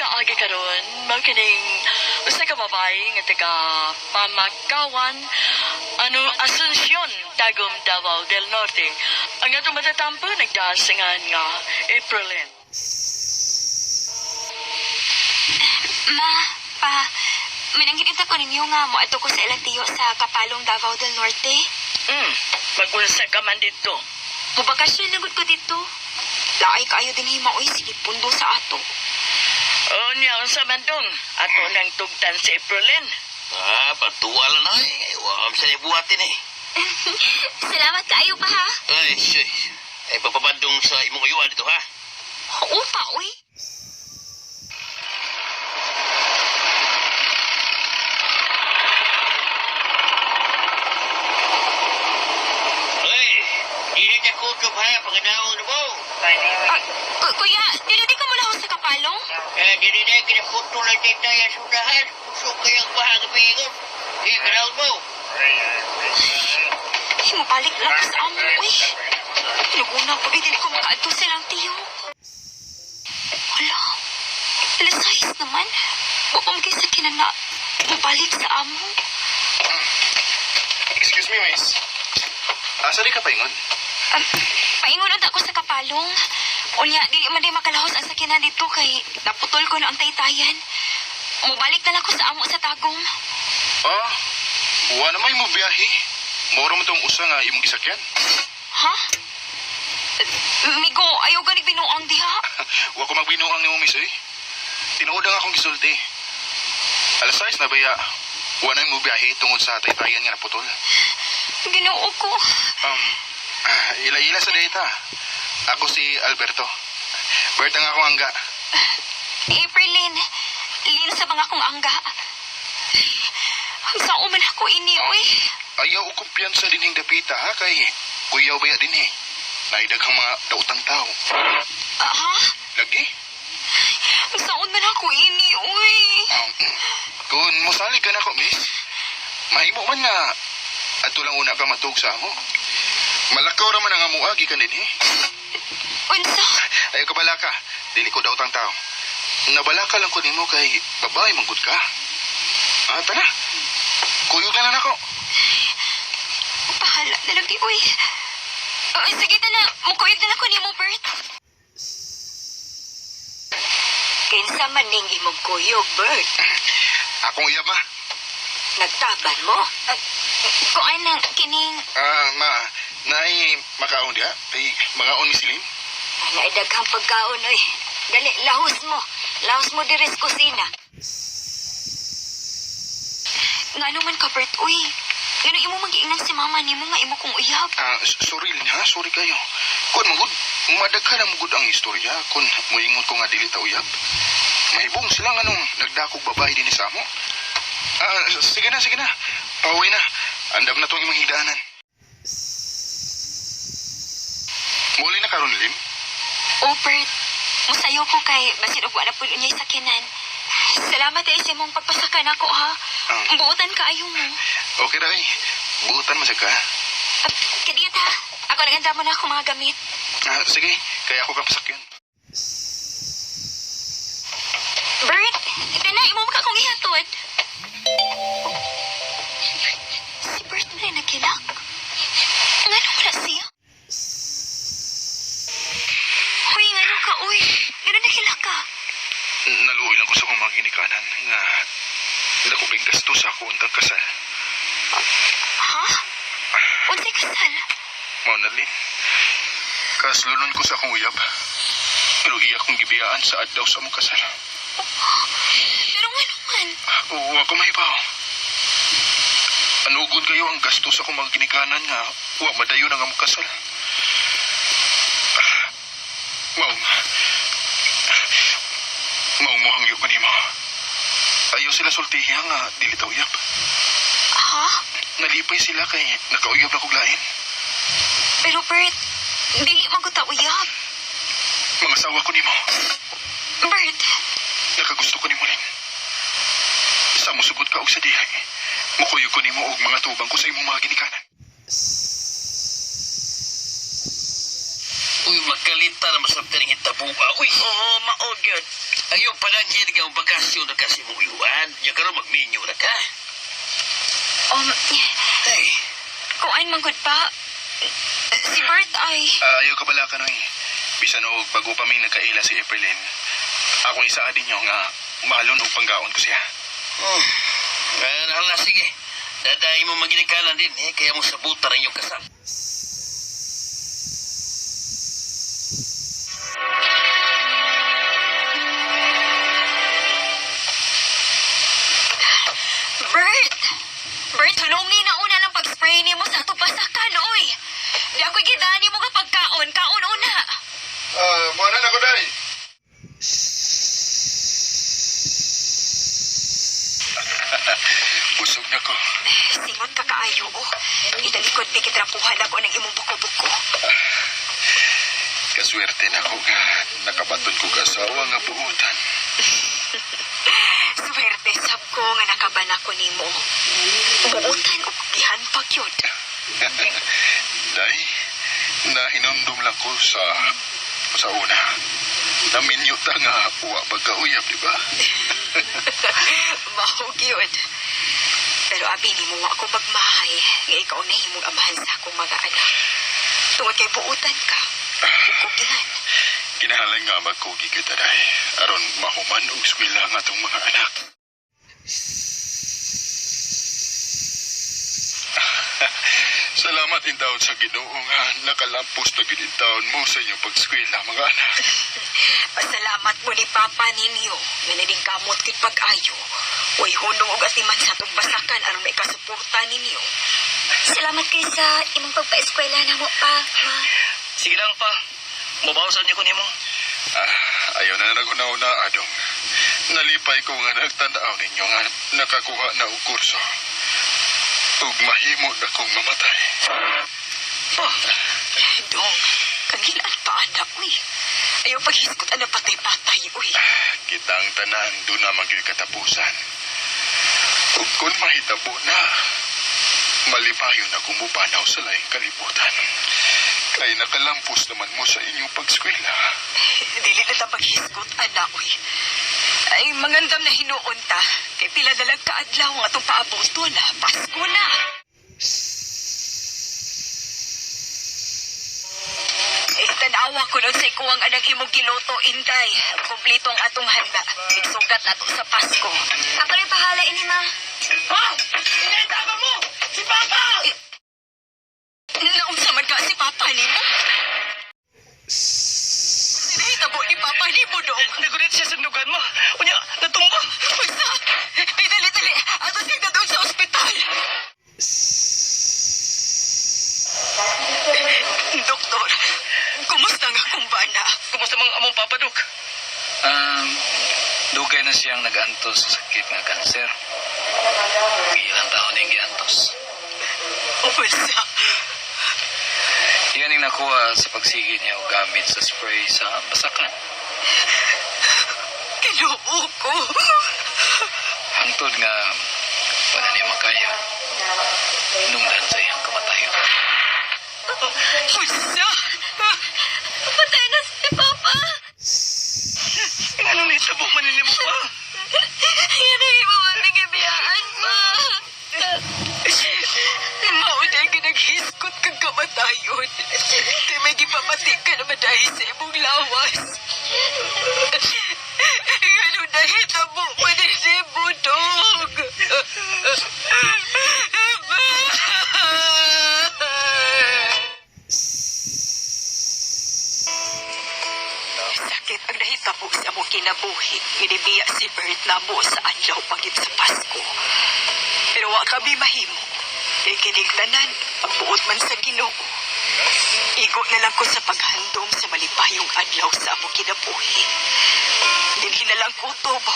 kaagi karon, mao kining usa ka babae nga taga Pamakawan, Asuncion, Tagum, Davao del Norte. Ang atong matatampo nagdasingan nga Aprilin. Ma, pa, minanggit ko ninyo nga mo ato ko sa ilang tiyo sa Kapalong, Davao del Norte. Mag-unsa ka man dito. Mubakasyon lagod ko dito. Laay kaayo din himaoy sige pundo sa ato. Niya sa mandong, ato nang tugtan sa Aprilin. Patuwal na eh. Wam sa buhatin eh. Salamat kaayo pa ha. Ay, shay. Ay, papabandong sa imong uyuan dito ha. Oo pa, uy. Ay, hindi ako ha. Pangadaong na mo. Kuya, di ka mula sa Kapalong? Dili na, kinaputo lang dito yung sudahan. Puso kayang bahag pingon. Kinaw mo. Mo balik lang ko sa amo, uy. Pinaguna ko, di ko makaadto silang tiyo. Wala. Alas 6 naman. Bukong kaysa kinana. Mo balik sa amo. Excuse me, miss. Asa di ka paingon? Paingon ako sa Kapalong. Unya, dili man din makalahos ang sakinan dito kay naputol ko na ang taytayan. Mubalik na lang ko sa amo sa Tagum. Wa na may mo biyahe. Moro mo tong usa nga imong gisakyan. Ha? Migo, ayaw ganig binuang diha. Wa ko magbinuang nimo, miss eh. Tinuod ang akong gisulti. Alas 6 na baya. Wa na mo biyahe tungod sa taytayan nga naputol. Ginoo ko. Ila-ila sa data. Ako si Alberto. Bert ang akong angga. Aprilin. Lin sa mga kong angga. Sa uman ako ini, uy. Ayaw o kumpiyansa din yung dapita ha kay kuyaw baya din eh. Naidaghang mga dautang tao. Ha? Lagi? Sa uman ako ini, uy. Kung mosalig ka na ko, miss. Mahimo man nga. Ato lang una ka matug sa amo. Malakaw raman ang amuagi ka din eh. Unsa? Ayaw ka balaka. Dili ko dautang tao. Nabalaka lang ko nimo kay babae manggod ka. Tara. Kuyog na lang ako. Pahala na lagi, uy. Sige na, mukuyog na lang ko ni mo, Bert. Kinsa man ning imong kuyog, Bert? Akong uyab ma. Nagtaban mo? Kung anang kining... Ma. Naay makaon diha. Ay, mga on misilin. Naidaghang pagkaon, oy. Dali, lahos mo. Lahos mo diri sa kusina. Nga naman ka, Bert, uy. Ngano imo mag-iingnan si mama ni mo nga imo kong uyab. Sorry Lin ha. Sorry kayo. Kun magud. Madaghan na magud ang istorya. Kun moingon ko nga dili ta uyab. Mahibong sila nga nung nagdakog babae din sa amo. Sige na, sige na. Pauwi na. Andam na tong imong higdaanan. Muli na karon Lin. Oh, Bert. Musayo ko kay basin ug wala pud unyay sakinan. Salamat ay sa imong pagpasakan ako, ha. Buotan ka ayo mo. Okay ra eh. Buutan mo sa ka. Kadiyat, ha. Ako naganda mo na ako mga gamit. Sige. Kaya ako kapasakyan. Bert, ito na, imo ka akong ihatod. Si Bert na rin nagkilak. Nga nung wala siya. Uy, nga nung ka, uy. Nga nagkilak ka. Naluoy lang ko sa kong mga ginikanan nga nakubing gastos ako untang kasal. Ha? Unsay kasal? Mao na Lin. Kaslunon ko sa akong uyab. Pero iya kong gibiyaan sa adlaw sa among kasal. Pero nga naman. Oo, ako mahibaw. Anugod kayo ang gastos sa akong mga ginikanan nga wa madayon ang among kasal. Mao mo hangyo pa nimo. Ayaw sila sultihi nga dili ta uyab. Ha? Nalipay sila kay nakauyab na kog lain. Pero Bert, dili man ko ta uyab. Mga asawa ko nimo. Bert, Nakagusto ko nimo Lin. Sa musugod ka og sa dihay. Mukuyog ko nimo og mga tubang ko sa imong mga ginikanan. Uy, magkalita na masabta rin itabuha. Uy, Oo, maog yun. Ang iyong pananhin nga ang bakasyon na kasi mong iwan. Yung karoon magminyo na ka. Ay, Kuan manggod pa. Si Bert ay... Ayaw ka bala ka no eh. Bisan og bago pa may nagkaila si Aprilin. Akong isa din nyo nga malon og panggaon ko siya. hala, sige. Dadahin mo maginikalan din eh. Kaya mo sabutan ang iyong kasal. Bert! Bert, hulungi na una ng pag-spray ni mo sa atong pasakan, oy! Di ako'y gidani mo nga pagkaon. Kaon una. Buwanan ako day. Busog na ko. Singon ka kaayo, oh. Italikod mi kitrapuhan ako ng imong buko-buko. Kaswerte na ko nga nakabaton ko kasawa nga buutan. Swerte sab ko nga nakaban ako nimo. Buutan og gihan pa gyud. Day, nahinumdum lang ko sa una. Naminyo ta nga uwa pagkauyab, di ba? Mao gyud. Pero abi nimo wa ko magmahay nga ikaw na himong amahan sa akong mga anak. Tungod kay buutan ka. Kugihan. Kinahanglan nga magkugi kita, day. Aron mahuman og eskwela nga itong mga anak. Salamat in taon sa Ginoo nga nakalampos na ginintaon mo sa inyong pagskwela, mga anak. Pasalamat mo ni Papa ninyo nga naning kamot kit pag-ayo. Uy, hunong og atiman sa itong basakan aron may kasuporta ninyo. Salamat kay sa imong pagpa-eskwela na mo pa, ma. Sige lang pa. Mabawasan niyo ko nimo. Ayaw na naguna-una, Adong. Nalipay ko nga nagtandaaw ninyo nga nakakuha na og kurso. Ug mahimo na kong mamatay. Dong, kagilaan pa anak, uy. Ayaw paghiskot ang patay-patay, uy. Kitang tanan doon na magyo'y katapusan. Ug kung mahitabo na, malipayo na kumupanaw sa laing kalibutan. Kay nakalampos naman mo sa inyong pagskwela. Dili na ta paghiskot, anak, uy. Ay, mangandam na hinuon ta. Kay pila na lang kaadlaw nga itong paabuto na. Pasko na. Tanawa ko nun sa ikuwang anang imong giloto, Inday. Kompleto ang atong handa. Nagsugat nato sa Pasko. Ako rin pahala ini, ma. Ha? Inaytama mo! Si Papa! Naunsa man ka si Papa ni mo? Sinahitabo ni Papa ni mo, Dong. Nagunit siya sa nugan mo. Unya, natumba. Basta, ay dali-dali. Ato siya na doon sa ospital. Doktor, kumusta nga kung bana? Kumusta mga among papadok? Dugay na siyang nag-antos sa sakit nga kanser. Ilang taon yung giantos. Basta, Yan yung nakuha sa pagsigi niya o gamit sa spray sa basakan. kinuo ko. Hangtod nga wala niya makaya. Nungdan sa iyang kamatayon. Basta, Patay na si Papa. Anong naitabo manili mo pa? Yan ang imawating ibiyaan, ma. mauday ka naghiskot kang kamatayon. Kaya may gipamati ka naman dahil sa imong lawas. Ano dahil tabo mo ni si Budog? Sakit ang nahitabo sa mo kinabuhi. Inibiya si Bert na mo sa adlaw pagit sa Pasko. Pero wa kami mahimo. Kay kinigtanan, pagbuot man sa Ginoo. Igo na lang ko sa paghandom sa malipayong adlaw sa amo kinabuhi. Dinhi na lang ko tubo